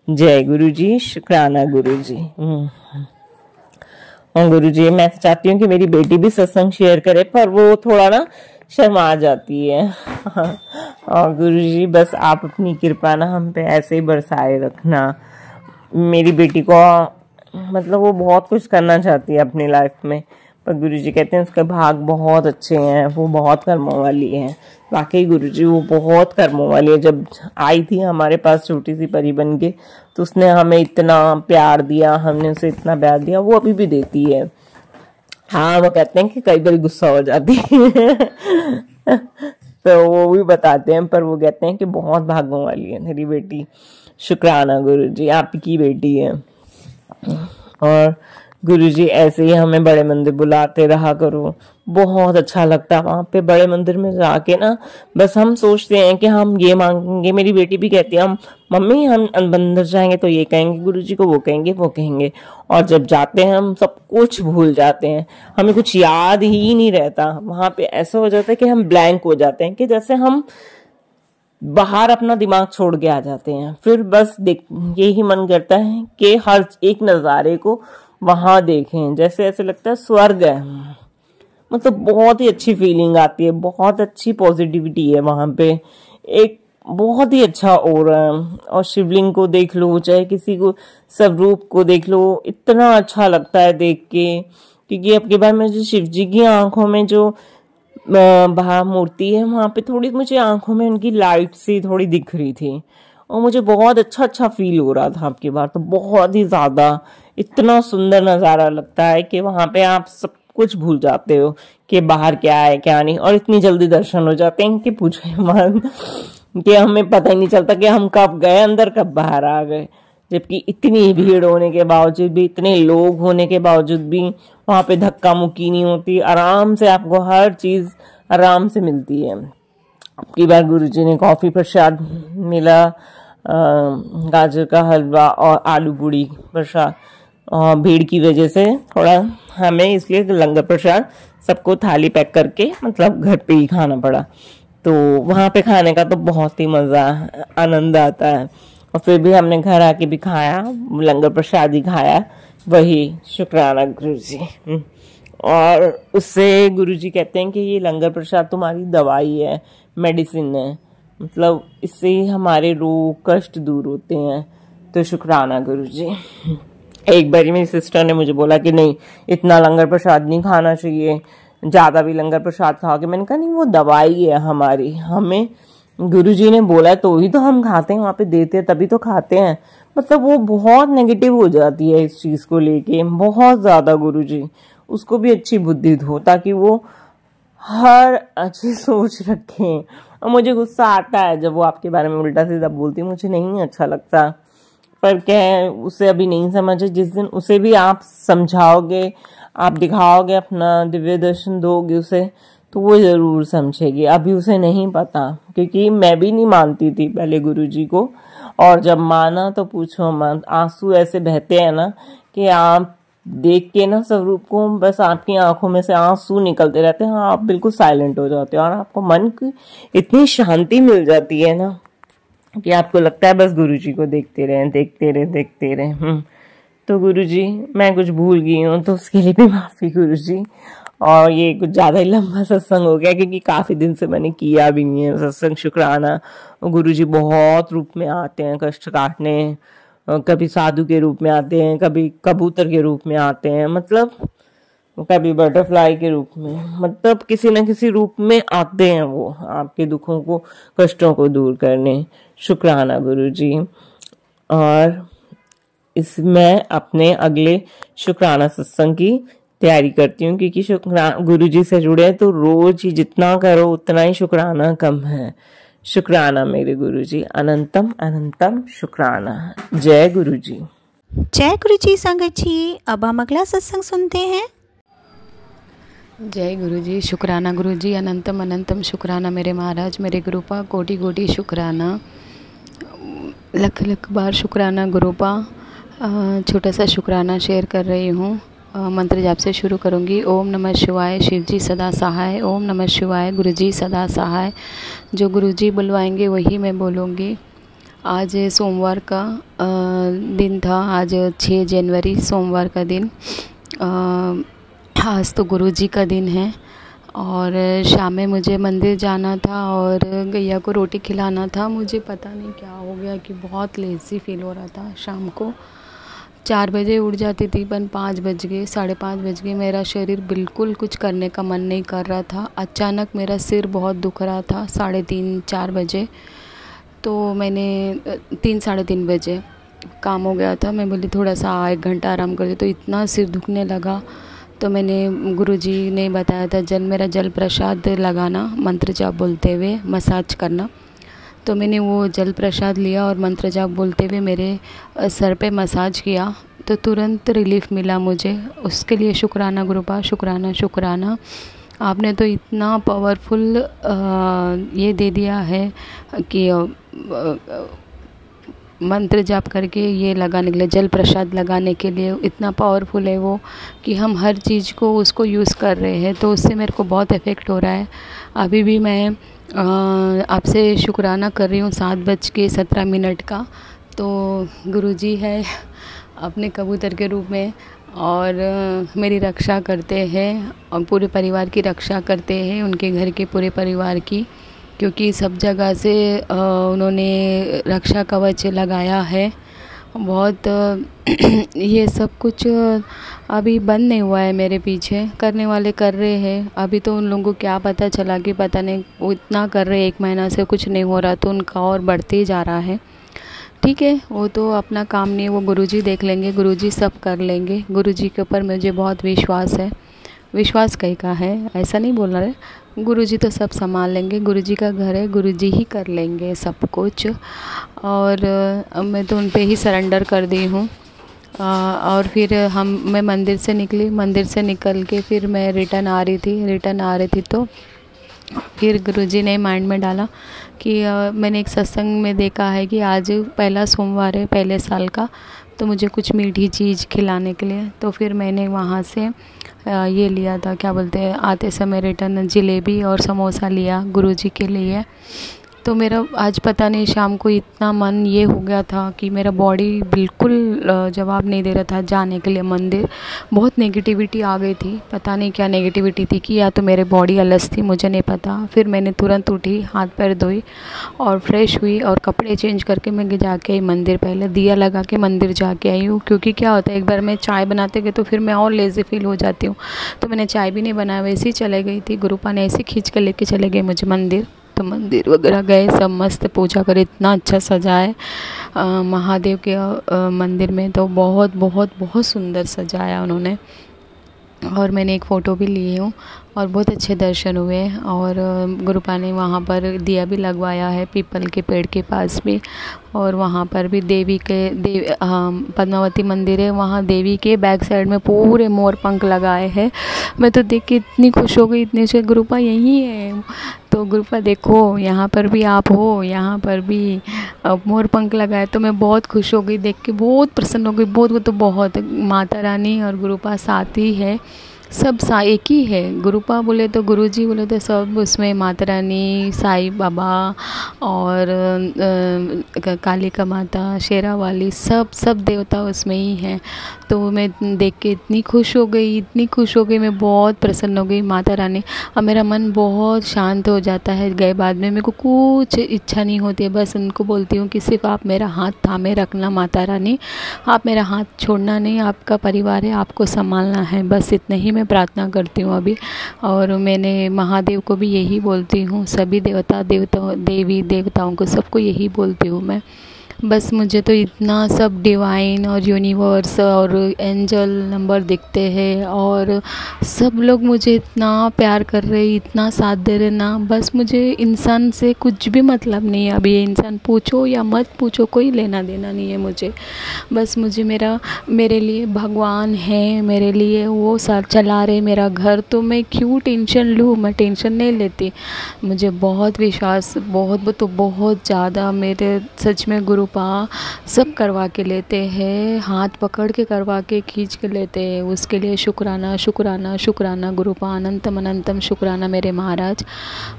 जय गुरुजी, शुक्राना गुरुजी। और गुरुजी मैं चाहती हूँ कि मेरी बेटी भी सत्संग शेयर करे, पर वो थोड़ा ना शर्मा जाती है। और गुरुजी बस आप अपनी कृपा ना हम पे ऐसे ही बरसाए रखना। मेरी बेटी को मतलब वो बहुत कुछ करना चाहती है अपनी लाइफ में, पर गुरुजी कहते हैं उसके भाग बहुत अच्छे हैं, वो बहुत कर्मों वाली है। वाकई गुरुजी वो बहुत कर्मों वाली है। जब आई थी हमारे पास छोटी सी परी बन के, तो उसने हमें इतना प्यार दिया, हमने उसे इतना प्यार दिया, वो अभी भी देती है। हाँ, वो कहते हैं कि कई बार गुस्सा हो जाती है तो वो भी बताते हैं, पर वो कहते हैं कि बहुत भागों वाली है मेरी बेटी। शुक्राना गुरुजी, आपकी बेटी है। और गुरुजी ऐसे ही हमें बड़े मंदिर बुलाते रहा करो, बहुत अच्छा लगता है वहां पे बड़े मंदिर में जाके ना। बस हम सोचते हैं कि हम ये मांगेंगे, मेरी बेटी भी कहती है हम मम्मी हम मंदिर जाएंगे तो ये कहेंगे गुरुजी को, वो कहेंगे वो कहेंगे, और जब जाते हैं हम सब कुछ भूल जाते हैं, हमें कुछ याद ही नहीं रहता। वहां पे ऐसा हो जाता है कि हम ब्लैंक हो जाते हैं, कि जैसे हम बाहर अपना दिमाग छोड़ के आ जाते हैं। फिर बस यही मन करता है कि हर एक नजारे को वहां देखें, जैसे ऐसे लगता है स्वर्ग है। मतलब बहुत ही अच्छी फीलिंग आती है, बहुत अच्छी पॉजिटिविटी है वहां पे, एक बहुत ही अच्छा ऑरा है। और शिवलिंग को देख लो, चाहे किसी को स्वरूप को देख लो, इतना अच्छा लगता है देख के। क्योंकि अब के बार में जो शिव जी की आंखों में जो बाहर मूर्ति है, वहां पे थोड़ी मुझे आंखों में उनकी लाइट सी थोड़ी दिख रही थी, और मुझे बहुत अच्छा फील हो रहा था। आपकी बार तो बहुत ही ज्यादा इतना सुंदर नजारा लगता है कि वहां पे आप सब कुछ भूल जाते हो कि बाहर क्या है क्या नहीं, और इतनी जल्दी दर्शन हो जाते हैं कि पूछो मत, कि हमें पता ही नहीं चलता कि हम कब गए अंदर कब बाहर आ गए। जबकि इतनी भीड़ होने के बावजूद भी, इतने लोग होने के बावजूद भी वहां पे धक्का मुक्की नहीं होती, आराम से आपको हर चीज आराम से मिलती है। अब की बार गुरुजी ने कॉफी प्रसाद मिला, गाजर का हलवा और आलू पूड़ी प्रसाद, और भीड़ की वजह से थोड़ा हमें इसलिए लंगर प्रसाद सबको थाली पैक करके मतलब घर पे ही खाना पड़ा। तो वहां पे खाने का तो बहुत ही मजा आनंद आता है, और फिर भी हमने घर आके भी खाया, लंगर प्रसाद ही खाया, वही शुक्राना गुरुजी। और उससे गुरुजी कहते हैं कि ये लंगर प्रसाद तुम्हारी दवाई है, मेडिसिन है, मतलब इससे ही हमारे रोग कष्ट दूर होते हैं। तो शुक्राना गुरुजी। एक बारी मेरी सिस्टर ने मुझे बोला कि नहीं इतना लंगर प्रसाद नहीं खाना चाहिए, ज्यादा भी लंगर प्रसाद खाओगे। मैंने कहा नहीं, वो दवाई है हमारी, हमें गुरुजी ने बोला तो ही तो हम खाते हैं, वहां पे देते हैं तभी तो खाते हैं। मतलब वो बहुत नेगेटिव हो जाती है इस चीज को लेके, बहुत ज्यादा। गुरुजी उसको भी अच्छी बुद्धि दो ताकि वो हर अच्छी सोच रखे। और मुझे गुस्सा आता है जब वो आपके बारे में उल्टा सीधा बोलती है, मुझे नहीं अच्छा लगता। पर क्या है, उसे अभी नहीं समझे, जिस दिन उसे भी आप समझाओगे, आप दिखाओगे, अपना दिव्य दर्शन दोगे उसे, तो वो ज़रूर समझेगी। अभी उसे नहीं पता, क्योंकि मैं भी नहीं मानती थी पहले गुरुजी को, और जब माना तो पूछो मत, आंसू ऐसे बहते हैं ना कि आप देख के ना स्वरूप को बस आपकी आंखों में से आंसू निकलते रहते हैं, आप बिल्कुल साइलेंट हो जाते हो और आपको मन की इतनी शांति मिल जाती है ना कि आपको लगता है बस गुरुजी को देखते रहें, देखते रहें। तो गुरुजी, मैं कुछ भूल गई हूँ तो उसके लिए भी माफ़ी गुरुजी। और ये कुछ ज़्यादा ही लंबा सत्संग हो गया, क्योंकि काफ़ी दिन से मैंने किया भी नहीं है सत्संग। शुक्राना। गुरुजी बहुत रूप में आते हैं कष्ट काटने, कभी साधु के रूप में आते हैं, कभी कबूतर के रूप में आते हैं, मतलब कभी बटरफ्लाई के रूप में, मतलब किसी न किसी रूप में आते हैं वो आपके दुखों को, कष्टों को दूर करने। शुक्राना गुरुजी। और इसमें अपने अगले शुक्राना सत्संग की तैयारी करती हूँ, क्योंकि गुरुजी से जुड़े तो रोज ही जितना करो उतना ही शुक्राना कम है। शुक्राना मेरे गुरुजी, अनंतम अनंतम शुक्राना। जय गुरुजी। जय गुरुजी संगत जी। अब हम अगला सत्संग सुनते हैं। जय गुरुजी। शुक्राना गुरुजी, अनंतम अनंतम शुक्राना मेरे महाराज, मेरे गुरुपा, कोटि कोटि शुक्राना, लख लख बार शुक्राना गुरुपा। छोटा सा शुक्राना शेयर कर रही हूँ। मंत्र जाप से शुरू करूँगी। ओम नमः शिवाय, शिव जी सदा सहाय। ओम नमः शिवाय, गुरुजी सदा सहाय। जो गुरुजी बुलवाएंगे वही मैं बोलूँगी। आज सोमवार का दिन था, आज 6 जनवरी सोमवार का दिन। आज तो गुरुजी का दिन है और शाम में मुझे मंदिर जाना था और गैया को रोटी खिलाना था। मुझे पता नहीं क्या हो गया कि बहुत लेज़ी फील हो रहा था। शाम को 4 बजे उठ जाती थी, पर 5 बज गए, 5:30 बज गए। मेरा शरीर बिल्कुल कुछ करने का मन नहीं कर रहा था। अचानक मेरा सिर बहुत दुख रहा था 3:30-4 बजे। तो मैंने 3-3:30 बजे काम हो गया था। मैं बोली थोड़ा सा 1 घंटा आराम कर दे, तो इतना सिर दुखने लगा। तो मैंने गुरुजी ने बताया था मेरा जल प्रसाद लगाना, मंत्र जाप बोलते हुए मसाज करना। तो मैंने वो जल प्रसाद लिया और मंत्र जाप बोलते हुए मेरे सर पे मसाज किया, तो तुरंत रिलीफ मिला मुझे। उसके लिए शुक्राना गुरुपा, शुक्राना शुक्राना। आपने तो इतना पावरफुल ये दे दिया है कि मंत्र जाप करके ये लगाने के लिए, जल प्रसाद लगाने के लिए इतना पावरफुल है वो कि हम हर चीज़ को उसको यूज़ कर रहे हैं, तो उससे मेरे को बहुत इफ़ेक्ट हो रहा है। अभी भी मैं आपसे शुक्राना कर रही हूँ 7:17 का। तो गुरुजी है अपने कबूतर के रूप में और मेरी रक्षा करते हैं और पूरे परिवार की रक्षा करते हैं, उनके घर के पूरे परिवार की, क्योंकि सब जगह से उन्होंने रक्षा कवच लगाया है। बहुत ये सब कुछ अभी बंद नहीं हुआ है, मेरे पीछे करने वाले कर रहे हैं। अभी तो उन लोगों को क्या पता चला कि पता नहीं वो इतना कर रहे, 1 महीना से कुछ नहीं हो रहा, तो उनका और बढ़ते ही जा रहा है। ठीक है, वो तो अपना काम नहीं है, वो गुरुजी देख लेंगे, गुरुजी सब कर लेंगे। गुरुजी के ऊपर मुझे बहुत विश्वास है। विश्वास कहीं का है ऐसा नहीं बोल रहे, गुरुजी तो सब संभाल लेंगे। गुरुजी का घर है, गुरुजी ही कर लेंगे सब कुछ। और मैं तो उन पे ही सरेंडर कर दी हूँ। और फिर मैं मंदिर से निकली, मंदिर से निकल के फिर मैं रिटर्न आ रही थी तो फिर गुरुजी ने माइंड में डाला कि मैंने एक सत्संग में देखा है कि आज पहला सोमवार है पहले साल का, तो मुझे कुछ मीठी चीज़ खिलाने के लिए। तो फिर मैंने वहाँ से ये लिया था, क्या बोलते हैं, आते समय रिटर्न जलेबी और समोसा लिया गुरुजी के लिए। तो मेरा आज पता नहीं शाम को इतना मन ये हो गया था कि मेरा बॉडी बिल्कुल जवाब नहीं दे रहा था जाने के लिए मंदिर। बहुत नेगेटिविटी आ गई थी, पता नहीं क्या नेगेटिविटी थी, कि या तो मेरे बॉडी अलस थी, मुझे नहीं पता। फिर मैंने तुरंत उठी, हाथ पैर धोई और फ्रेश हुई और कपड़े चेंज करके मैं जाके आई मंदिर। पहले दिया लगा के मंदिर जाके आई हूँ, क्योंकि क्या होता है एक बार मैं चाय बनाते गए तो फिर मैं और लेज़ी फील हो जाती हूँ। तो मैंने चाय भी नहीं बनाया, वैसे ही चले गई थी। गुरुपा ने ऐसे खींच के लेके चले गए मुझे मंदिर। तो मंदिर वगैरह गए, सब मस्त पूजा करे, इतना अच्छा सजा है महादेव के मंदिर में, तो बहुत बहुत बहुत सुंदर सजाया उन्होंने। और मैंने एक फ़ोटो भी ली हूँ और बहुत अच्छे दर्शन हुए। और गुरुपा ने वहाँ पर दिया भी लगवाया है पीपल के पेड़ के पास भी। और वहाँ पर भी पद्मावती मंदिर है, वहाँ देवी के बैक साइड में पूरे मोर पंख लगाए हैं। मैं तो देख के इतनी खुश हो गई, इतनी से गुरुपा यहीं है। तो गुरुपा देखो यहाँ पर भी आप हो, यहाँ पर भी मोर पंख लगाए। तो मैं बहुत खुश हो गई, देख के बहुत प्रसन्न हो गई। बहुत वो तो बहुत, माता रानी और गुरुपा साथ ही है, सब एक ही है। गुरुपा बोले तो गुरुजी बोले तो सब उसमें माता रानी, साईं बाबा और कालिका माता, शेरा वाली, सब देवता उसमें ही हैं। तो मैं देख के इतनी खुश हो गई, इतनी खुश हो गई, मैं बहुत प्रसन्न हो गई माता रानी। अब मेरा मन बहुत शांत हो जाता है गए बाद में। मेरे को कुछ इच्छा नहीं होती है, बस उनको बोलती हूँ कि सिर्फ आप मेरा हाथ थामे रखना माता रानी, आप मेरा हाथ छोड़ना नहीं, आपका परिवार है, आपको संभालना है, बस इतने ही मैं प्रार्थना करती हूँ अभी। और मैंने महादेव को भी यही बोलती हूँ, सभी देवी देवताओं को, सबको यही बोलती हूँ मैं। बस मुझे तो इतना सब डिवाइन और यूनिवर्स और एंजल नंबर दिखते हैं और सब लोग मुझे इतना प्यार कर रहे, इतना साथ दे रहे ना। बस मुझे इंसान से कुछ भी मतलब नहीं है। अभी ये इंसान पूछो या मत पूछो, कोई लेना देना नहीं है मुझे। बस मुझे मेरे लिए भगवान है, मेरे लिए वो साथ चला रहे मेरा घर। तो मैं क्यों टेंशन लूँ, मैं टेंशन नहीं लेती। मुझे बहुत विश्वास, बहुत ज़्यादा मेरे सच में गुरुपा सब करवा के लेते हैं, हाथ पकड़ के करवा के खींच के लेते हैं। उसके लिए शुक्राना शुक्राना शुक्राना गुरुपा, अनंतम अनंतम शुक्राना मेरे महाराज।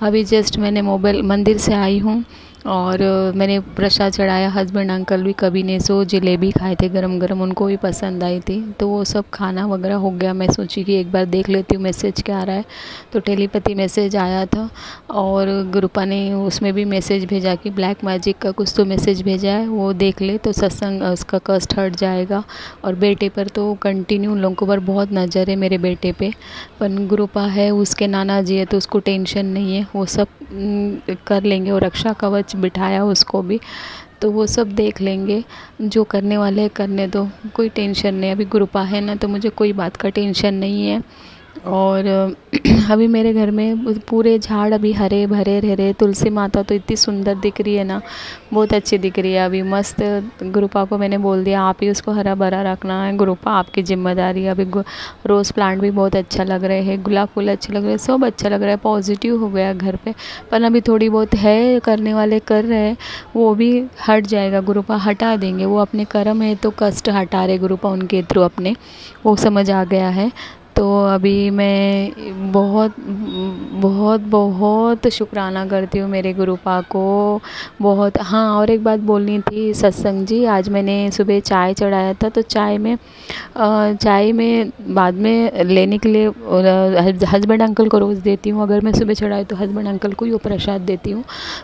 अभी जस्ट मैंने मंदिर से आई हूँ और मैंने प्रसाद चढ़ाया। हस्बैंड अंकल भी कभी ने सो जलेबी खाए थे गरम गरम, उनको भी पसंद आई थी। तो वो सब खाना वगैरह हो गया। मैं सोची कि एक बार देख लेती हूँ मैसेज क्या आ रहा है। तो टेलीपैथी मैसेज आया था और गुरुपा ने उसमें भी मैसेज भेजा कि ब्लैक मैजिक का कुछ तो मैसेज भेजा है, वो देख ले तो सत्संग उसका कष्ट हट जाएगा। और बेटे पर तो कंटिन्यू उन लोगों पर बहुत नज़र है, मेरे बेटे पे। पर गुरुपा है, उसके नाना जी है तो उसको टेंशन नहीं है, वो सब कर लेंगे। और रक्षा कवच बिठाया उसको भी, तो वो सब देख लेंगे। जो करने वाले हैं करने दो, कोई टेंशन नहीं। अभी गुरुपा है ना, तो मुझे कोई बात का टेंशन नहीं है। और अभी मेरे घर में पूरे झाड़ अभी हरे भरे रह रहे। तुलसी माता तो इतनी सुंदर दिख रही है ना, बहुत अच्छी दिख रही है अभी, मस्त। गुरुपा को मैंने बोल दिया आप ही उसको हरा भरा रखना है गुरुपा, आपकी जिम्मेदारी। अभी रोज़ प्लांट भी बहुत अच्छा लग रहे हैं, गुलाब फूल अच्छे लग रहे हैं, सब अच्छा लग रहा है, पॉजिटिव हो गया घर पे। पर अभी थोड़ी बहुत है, करने वाले कर रहे हैं, वो भी हट जाएगा। गुरुपा हटा देंगे, वो अपने कर्म है तो कष्ट हटा रहे गुरुपा उनके थ्रू अपने, वो समझ आ गया है। तो अभी मैं बहुत बहुत बहुत शुक्राना करती हूँ मेरे गुरुपा को, बहुत। हाँ, और एक बात बोलनी थी सत्संग जी, आज मैंने सुबह चाय चढ़ाया था। तो चाय में बाद में लेने के लिए हस्बैंड अंकल को रोज़ देती हूँ। अगर मैं सुबह चढ़ाई तो हस्बैंड अंकल को ही वो प्रसाद देती हूँ।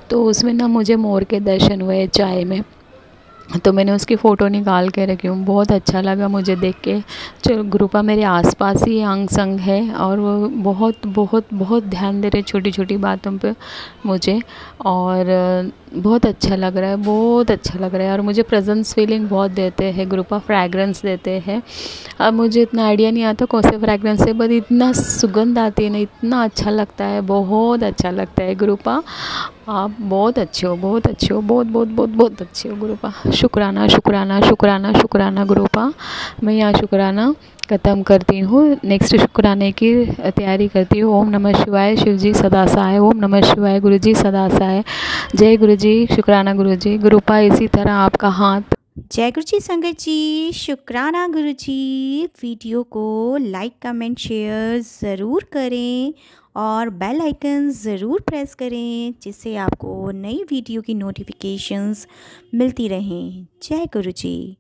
तो उसमें ना मुझे मोर के दर्शन हुए चाय में, तो मैंने उसकी फ़ोटो निकाल के रखी हूँ। बहुत अच्छा लगा मुझे देख के। चलो, गुरुपा मेरे आसपास ही अंग संग है और वो बहुत बहुत बहुत ध्यान दे रहे छोटी छोटी बातों पे मुझे। और बहुत अच्छा लग रहा है, बहुत अच्छा लग रहा है। और मुझे प्रेजेंस फीलिंग बहुत देते हैं गुरुपा, फ्रैग्रेंस देते हैं। अब मुझे इतना आइडिया नहीं आता कौन से फ्रैग्रेंस है, बट इतना सुगंध आती है ना, इतना अच्छा लगता है, बहुत अच्छा लगता है। गुरुपा आप बहुत अच्छे हो, बहुत अच्छे हो, बहुत बहुत बहुत बहुत अच्छे हो गुरुपा। शुक्राना शुक्राना शुक्राना शुक्राना गुरुपा। मैं यहाँ शुक्राना ख़त्म करती हूँ, नेक्स्ट शुक्राने की तैयारी करती हूँ। ओम नमः शिवाय, शिव जी सदा सहाय। ओम नमः शिवाय, गुरु जी सदा सहाय। जय गुरु जी, शुक्राना गुरु जी। गुरुपा इसी तरह आपका हाथ। जय गुरु जी संगत जी, शुक्राना गुरु जी। वीडियो को लाइक कमेंट शेयर ज़रूर करें और बेल आइकन ज़रूर प्रेस करें, जिससे आपको नई वीडियो की नोटिफिकेशंस मिलती रहें। जय गुरु जी।